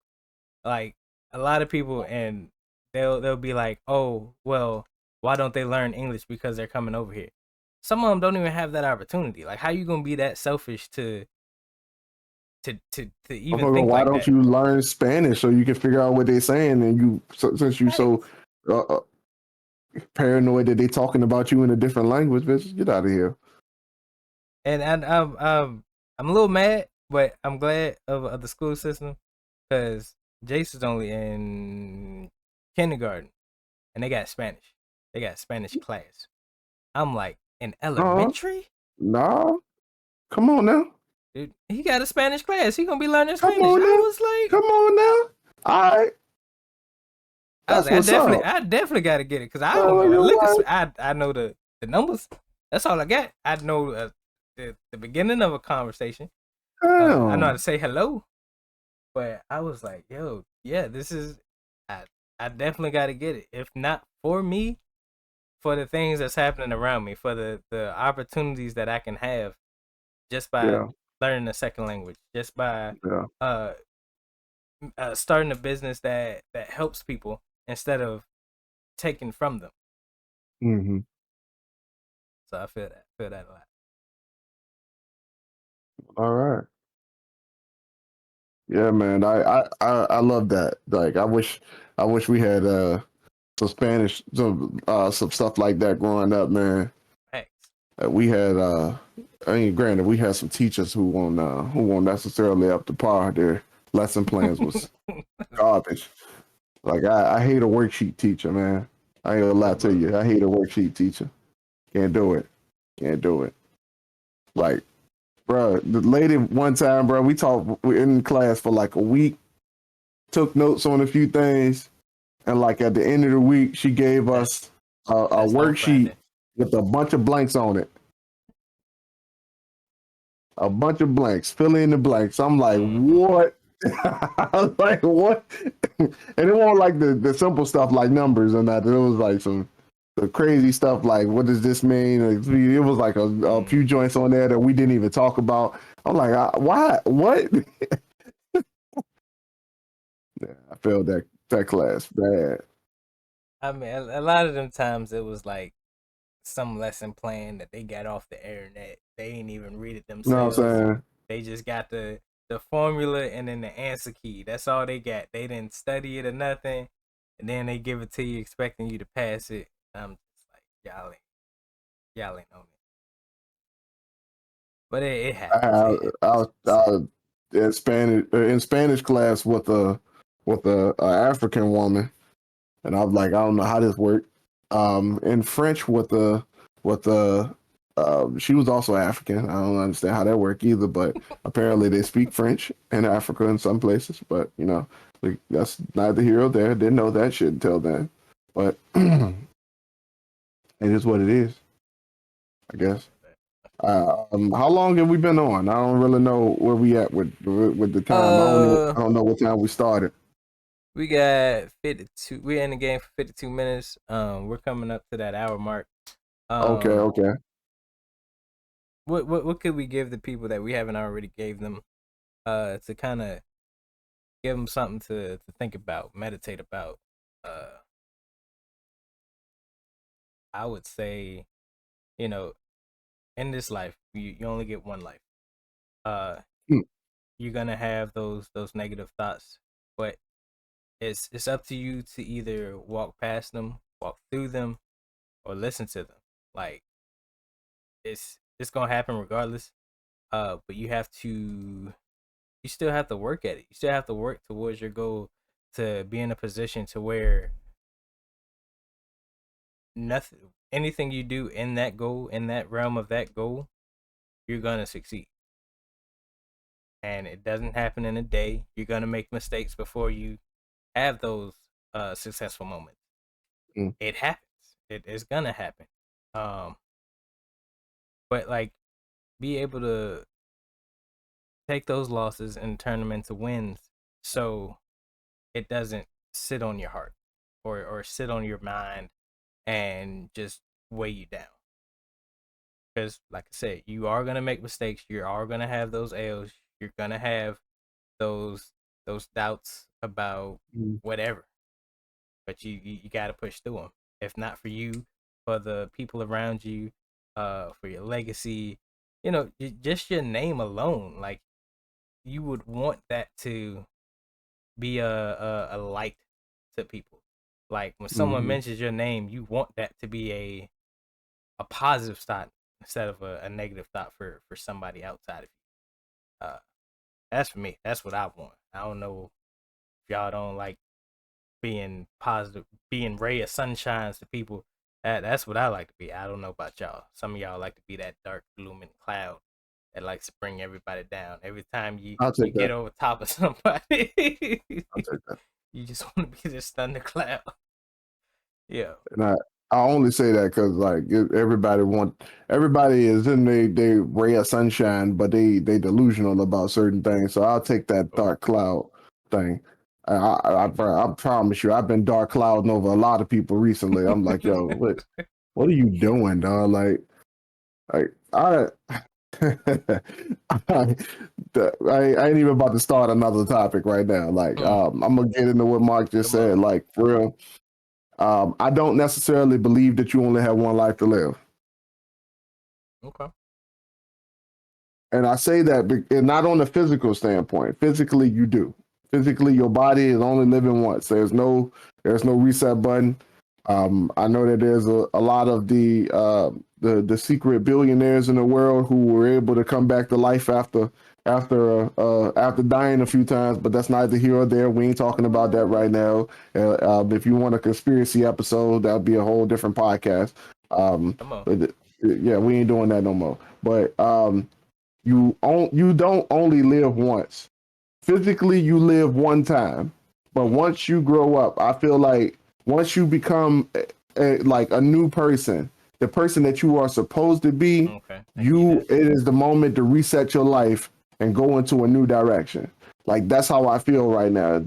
Like a lot of people, and they'll be like, oh, well, why don't they learn English because they're coming over here? Some of them don't even have that opportunity. Like, how you gonna be that selfish to even think why like don't that? you learn Spanish so you can figure out what they're saying? And since you so paranoid that they talking about you in a different language, bitch, get out of here. And I'm a little mad, but I'm glad of the school system because Jace is only in kindergarten, and they got Spanish. They got Spanish class. I'm like, in elementary? No. Come on now. Dude, he got a Spanish class. He gonna be learning Come Spanish. on I now. was like, come on now. All right, I was that's like, what's up. I definitely got to get it because I Oh, don't know a you're lick of. right. I know the numbers. That's all I got. I know the beginning of a conversation. I know how Damn. to say hello, but I was like, yo, yeah, this is. I definitely got to get it. If not for me, for the things that's happening around me, for the opportunities that I can have just by Yeah, learning a second language, just by yeah. uh, starting a business that helps people instead of taking from them. Hmm. So I feel that a lot. All right. Yeah, man. I love that. Like, I wish we had some Spanish, some stuff like that growing up, man. Facts. We had I mean, granted, we had some teachers who won't necessarily up to par. Their lesson plans was garbage. Like, I hate a worksheet teacher, man. I ain't gonna lie Oh, to bro. you. I hate a worksheet teacher. Can't do it. Can't do it. Like, bro, the lady one time, bro, we talked in class for like a week, took notes on a few things, and like at the end of the week, she gave That us a that's on worksheet Friday. with a bunch of blanks on it. A bunch of blanks. Fill in the blanks. I'm like, Mm-hmm. what? I was like, what? And it wasn't like the simple stuff like numbers and that. It was like some the crazy stuff like, what does this mean? It was like a few Mm-hmm. joints on there that we didn't even talk about. I'm like, why? What? Yeah, I failed that class bad. I mean, a lot of them times it was like some lesson plan that they got off the internet. They ain't even read it You know what themselves. I'm saying? They just got the formula and then the answer key. That's all they got. They didn't study it or nothing, and then they give it to you expecting you to pass it. I'm just like, y'all ain't on it. But it happens. I, I, It's sad. I in Spanish class with a African woman, and I was like, I don't know how this worked. In French with the she was also African. I don't understand how that worked either, but apparently they speak French in Africa in some places. But that's neither here or there. Didn't know that shit until then. But it is what it is, I guess. How long have we been on? I don't really know where we at with the time. Uh, I don't know what time we started. we got 52. We're in the game for 52 minutes. We're coming up to that hour mark. Okay, Um, okay. what could we give the people that we haven't already gave them? To kind of give them something to think about, meditate about. Uh, I would say, you know, in this life, you only get one life. Uh, Hmm. you're gonna have those negative thoughts, but it's up to you to either walk past them, walk through them, or listen to them. Like it's gonna happen regardless. But you still have to work at it. You still have to work towards your goal to be in a position to where nothing anything you do in that goal, in that realm of that goal, you're gonna succeed. And it doesn't happen in a day. You're gonna make mistakes before you have those successful moments. Hmm. It happens. It is gonna happen. Um, but like be able to take those losses and turn them into wins so it doesn't sit on your heart or sit on your mind and just weigh you down. Because, like I said, you are gonna make mistakes. You are gonna have those L's. You're gonna have those those doubts about Hmm. whatever. But you got to push through them. If not for you, for the people around you, for your legacy, just your name alone. Like you would want that to be a light to people. Like when someone Hmm. mentions your name, you want that to be a positive thought instead of a negative thought for somebody outside of you. That's for me. That's what I want. I don't know if y'all don't like being positive, being ray of sunshines to people. That's what I like to be. I don't know about y'all. Some of y'all like to be that dark, glooming cloud that likes to bring everybody down. Every time you I'll take get that. over top of somebody, I'll take that. you just want to be this thundercloud. Yeah. And I only say that because like everybody is in they ray of sunshine, but they delusional about certain things. So I'll take that dark cloud thing. I promise you, I've been dark clouding over a lot of people recently. I'm like, yo, what are you doing, dog? Like I. I ain't even about to start another topic right now. Like, I'm gonna get into what Mark just said. Like, for real, I don't necessarily believe that you only have one life to live. Okay. And I say that, and not on the physical standpoint. Physically, you do. Physically, your body is only living once. There's no reset button. I know that there's a lot of the secret billionaires in the world who were able to come back to life after dying a few times, but that's neither here or there. We ain't talking about that right now. If you want a conspiracy episode, that'll be a whole different podcast. Yeah, we ain't doing that no more. But you don't only live once. Physically, you live one time, but once you grow up, I feel like once you become like a new person, the person that you are supposed to be, it is the moment to reset your life and go into a new direction. Like, that's how I feel right now.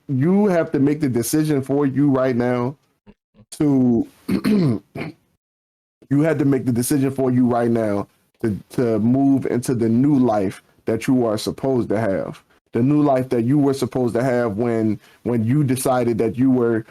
You have to make the decision for you right now to you had to make the decision for you right now to move into the new life that you are supposed to have. The new life that you were supposed to have when you decided that you were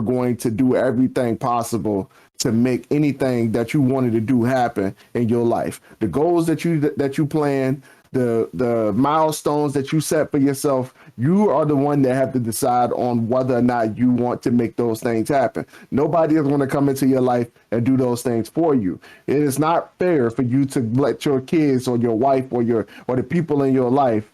going to do everything possible to make anything that you wanted to do happen in your life. The goals that you plan, the milestones that you set for yourself, you are the one that have to decide on whether or not you want to make those things happen. Nobody is going to come into your life and do those things for you. It is not fair for you to let your kids or your wife or the people in your life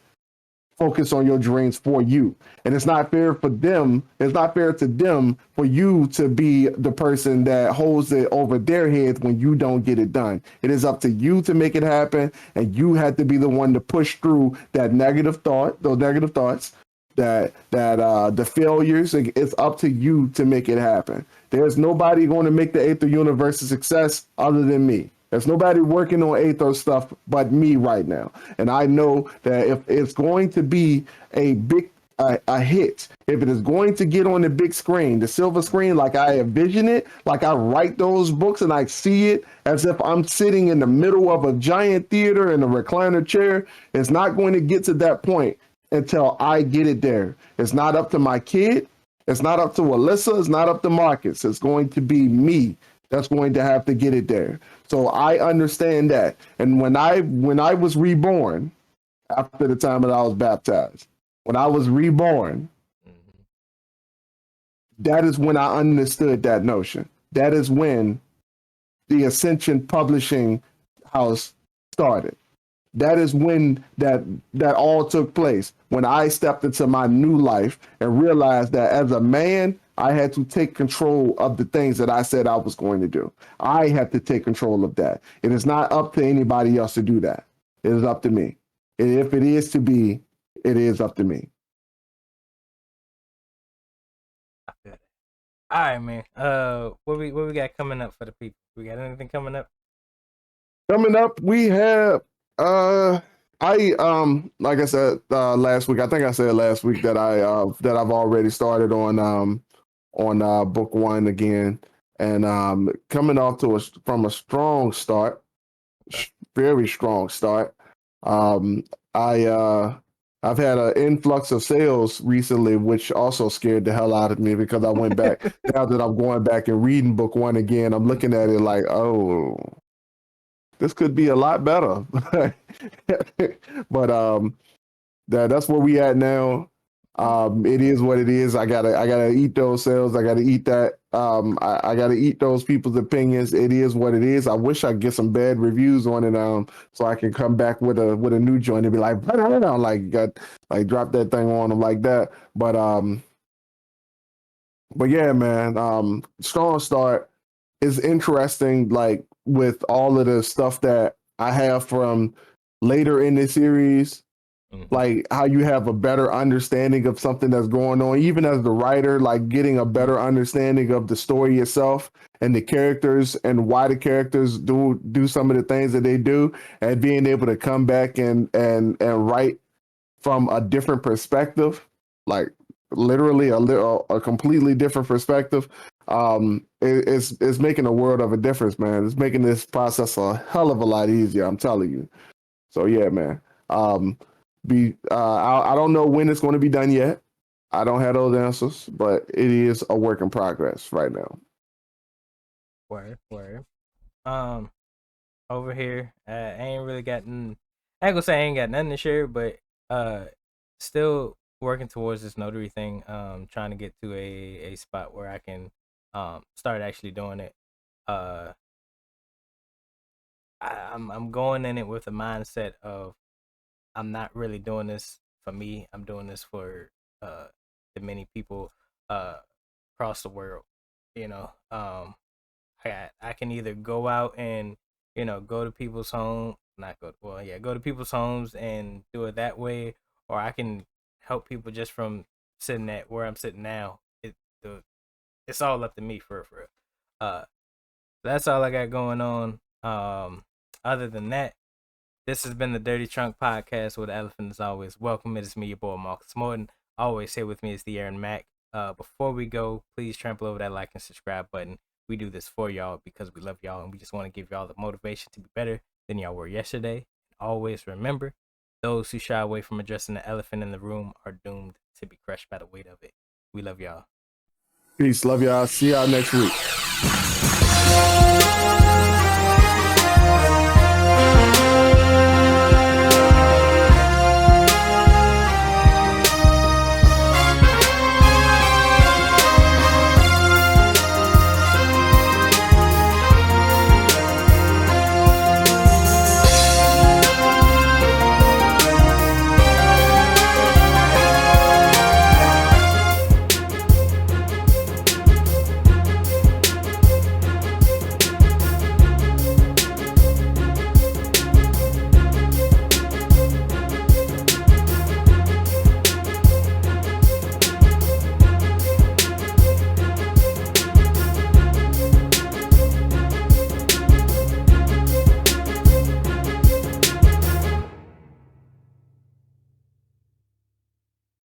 focus on your dreams for you. And it's not fair for them. It's not fair to them for you to be the person that holds it over their heads when you don't get it done. It is up to you to make it happen. And you have to be the one to push through that negative thought, those negative thoughts, the failures. It's up to you to make it happen. There's nobody going to make the Aether universe a success other than me. There's nobody working on Aether stuff but me right now. And I know that if it's going to be a big a hit, if it is going to get on the big screen, the silver screen, like I envision it, like I write those books and I see it as if I'm sitting in the middle of a giant theater in a recliner chair, it's not going to get to that point until I get it there. It's not up to my kid. It's not up to Alyssa. It's not up to Marcus. It's going to be me that's going to have to get it there. So I understand that. And when I was reborn, after the time that I was baptized, when I was reborn, that is when I understood that notion. That is when the Ascension Publishing House started. That is when that all took place. When I stepped into my new life and realized that as a man, I had to take control of the things that I said I was going to do. I had to take control of that. It is not up to anybody else to do that. It is up to me. And if it is to be, it is up to me. All right, man. What we got coming up for the people? We got anything coming up? Coming up, we have like I said last week. I think I said last week that I've already started on book one again, and coming off from a strong start, very strong start. I've had an influx of sales recently, which also scared the hell out of me because I went back. Now that I'm going back and reading book one again, I'm looking at it like, oh, this could be a lot better. But that's where we at now. It is what it is. I gotta eat those sales. I gotta eat that. I gotta eat those people's opinions. It is what it is. I wish I could get some bad reviews on it, so I can come back with a new joint and be like, like drop that thing on them like that. But yeah, man. Strong start is interesting. Like with all of the stuff that I have from later in the series, Mm-hmm. like how you have a better understanding of something that's going on, even as the writer, like getting a better understanding of the story itself and the characters and why the characters do some of the things that they do, and being able to come back and write from a different perspective, like literally a completely different perspective. It's making a world of a difference, man. It's making this process a hell of a lot easier, I'm telling you. So yeah, man. I don't know when it's going to be done yet. I don't have those answers, but it is a work in progress right now. Word. Over here, I ain't really gotten. I ain't gonna say I ain't got nothing to share, but still working towards this notary thing. Trying to get to a spot where I can start actually doing it. I'm going in it with a mindset of I'm not really doing this for me. I'm doing this for the many people across the world. You know, I can either go out and go to people's home, not go well, yeah, go to people's homes and do it that way, or I can help people just from sitting at where I'm sitting now. It's all up to me for real. That's all I got going on. Other than that, this has been the Dirty Trunk Podcast with the Elephant as always. Welcome. It is me, your boy Marcus Morton. Always here with me is the Aaron Mack. Before we go, please trample over that like and subscribe button. We do this for y'all because we love y'all and we just want to give y'all the motivation to be better than y'all were yesterday. Always remember, those who shy away from addressing the elephant in the room are doomed to be crushed by the weight of it. We love y'all. Peace. Love y'all. See y'all next week.